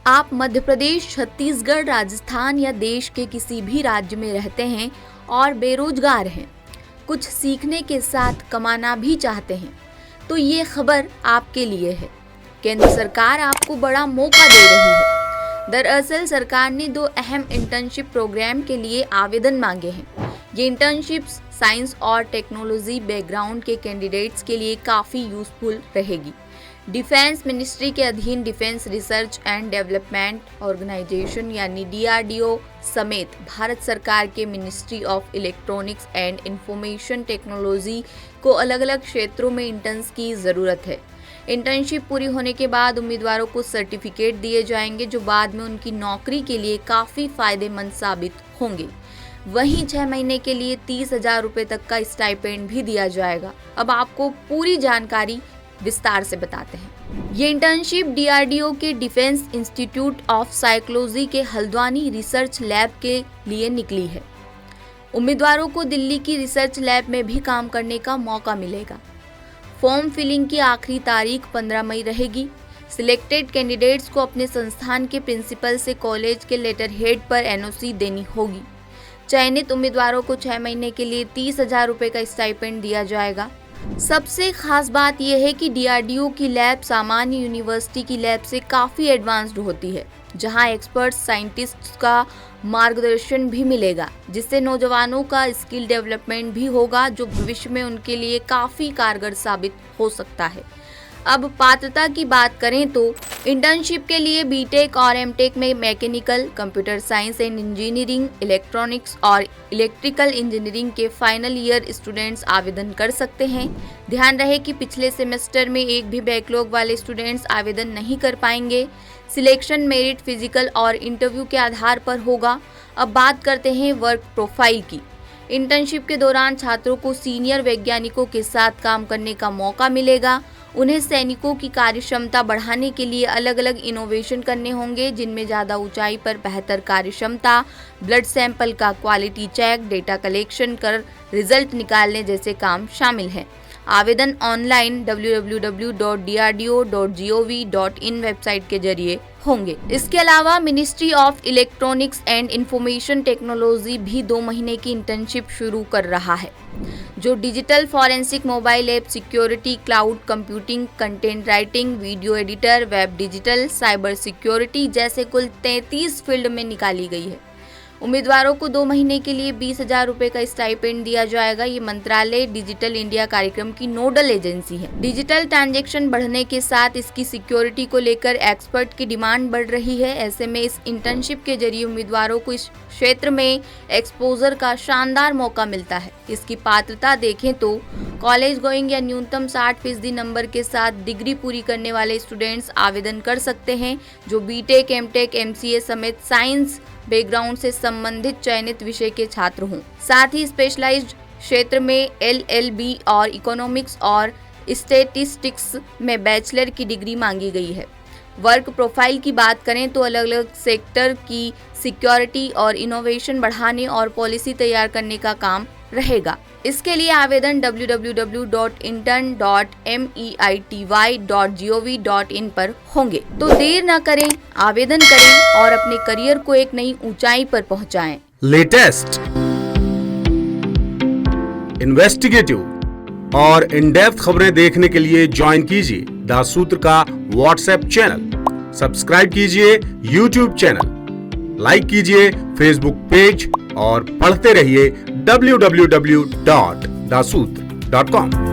आप मध्य प्रदेश, छत्तीसगढ़, राजस्थान या देश के किसी भी राज्य में रहते हैं और बेरोजगार हैं, कुछ सीखने के साथ कमाना भी चाहते हैं, तो ये खबर आपके लिए है। केंद्र सरकार आपको बड़ा मौका दे रही है। दरअसल सरकार ने 2 अहम इंटर्नशिप प्रोग्राम के लिए आवेदन मांगे हैं। ये इंटर्नशिप्स साइंस और टेक्नोलॉजी बैकग्राउंड के कैंडिडेट्स के लिए काफ़ी यूजफुल रहेगी। डिफेंस मिनिस्ट्री के अधीन defence research and development organisation यानी DRDO समेत भारत सरकार के ministry of electronics and information technology को अलग अलग क्षेत्रों में इंटर्न्स की ज़रूरत है। इंटर्नशिप पूरी होने के बाद उम्मीदवारों को सर्टिफिकेट दिए जाएंगे जो बाद में उनकी नौकरी के लिए काफ़ी फायदेमंद साबित होंगे। वहीं 6 महीने के लिए 30,000 रुपये तक का स्टाइपेंड भी दिया जाएगा। अब आपको पूरी जानकारी विस्तार से बताते हैं। ये इंटर्नशिप DRDO के डिफेंस इंस्टीट्यूट ऑफ साइकोलॉजी के हल्द्वानी रिसर्च लैब के लिए निकली है। उम्मीदवारों को दिल्ली की रिसर्च लैब में भी काम करने का मौका मिलेगा। फॉर्म फिलिंग की आखिरी तारीख 15 मई रहेगी। सिलेक्टेड कैंडिडेट्स को अपने संस्थान के प्रिंसिपल से कॉलेज के लेटर हेड पर NOC देनी होगी। चयनित उम्मीदवारों को 6 महीने के लिए 30,000 रुपये का स्टाइपेंड दिया जाएगा। सबसे खास बात यह है कि DRDO की लैब सामान्य यूनिवर्सिटी की लैब से काफ़ी एडवांस्ड होती है, जहां एक्सपर्ट साइंटिस्ट्स का मार्गदर्शन भी मिलेगा, जिससे नौजवानों का स्किल डेवलपमेंट भी होगा, जो भविष्य में उनके लिए काफ़ी कारगर साबित हो सकता है। अब पात्रता की बात करें तो इंटर्नशिप के लिए BTech और MTech में mechanical, computer science and engineering, electronics और इलेक्ट्रिकल इंजीनियरिंग के फाइनल ईयर स्टूडेंट्स आवेदन कर सकते हैं। ध्यान रहे कि पिछले सेमेस्टर में एक भी बैकलॉग वाले स्टूडेंट्स आवेदन नहीं कर पाएंगे। सिलेक्शन मेरिट, फिजिकल और इंटरव्यू के आधार पर होगा। अब बात करते हैं वर्क प्रोफाइल की। इंटर्नशिप के दौरान छात्रों को सीनियर वैज्ञानिकों के साथ काम करने का मौका मिलेगा। उन्हें सैनिकों की कार्यक्षमता बढ़ाने के लिए अलग अलग इनोवेशन करने होंगे, जिनमें ज़्यादा ऊंचाई पर बेहतर कार्यक्षमता, ब्लड सैंपल का क्वालिटी चेक, डेटा कलेक्शन कर रिजल्ट निकालने जैसे काम शामिल हैं। आवेदन ऑनलाइन www.drdo.gov.in वेबसाइट के जरिए होंगे। इसके अलावा ministry of electronics and information technology भी 2 महीने की इंटर्नशिप शुरू कर रहा है, जो digital forensic, mobile app security, cloud computing, content writing, video editor, web digital, cyber security जैसे कुल 33 फील्ड में निकाली गई है। उम्मीदवारों को 2 महीने के लिए 20,000 रुपये का स्टाइपेंड दिया जाएगा। ये मंत्रालय डिजिटल इंडिया कार्यक्रम की नोडल एजेंसी है। डिजिटल ट्रांजैक्शन बढ़ने के साथ इसकी सिक्योरिटी को लेकर एक्सपर्ट की डिमांड बढ़ रही है। ऐसे में इस इंटर्नशिप के जरिए उम्मीदवारों को इस क्षेत्र में एक्सपोजर का शानदार मौका मिलता है। इसकी पात्रता देखें तो कॉलेज गोइंग या न्यूनतम 60% नंबर के साथ डिग्री पूरी करने वाले स्टूडेंट्स आवेदन कर सकते हैं, जो BTech, MTech, MCA समेत साइंस बैकग्राउंड से संबंधित चयनित विषय के छात्र हों। साथ ही स्पेशलाइज्ड क्षेत्र में LLB और इकोनॉमिक्स और स्टैटिस्टिक्स में बैचलर की डिग्री मांगी गई है। वर्क प्रोफाइल की बात करें तो अलग अलग सेक्टर की सिक्योरिटी और इनोवेशन बढ़ाने और पॉलिसी तैयार करने का काम रहेगा। इसके लिए आवेदन www.intern.meity.gov.in पर होंगे। तो देर न करें, आवेदन करें और अपने करियर को एक नई ऊंचाई पर पहुंचाएं। लेटेस्ट, इन्वेस्टिगेटिव और इन डेप्थ खबरें देखने के लिए ज्वाइन कीजिए द सूत्र का व्हाट्सएप चैनल, सब्सक्राइब कीजिए YouTube चैनल, लाइक कीजिए Facebook पेज और पढ़ते रहिए www.dasootra.com।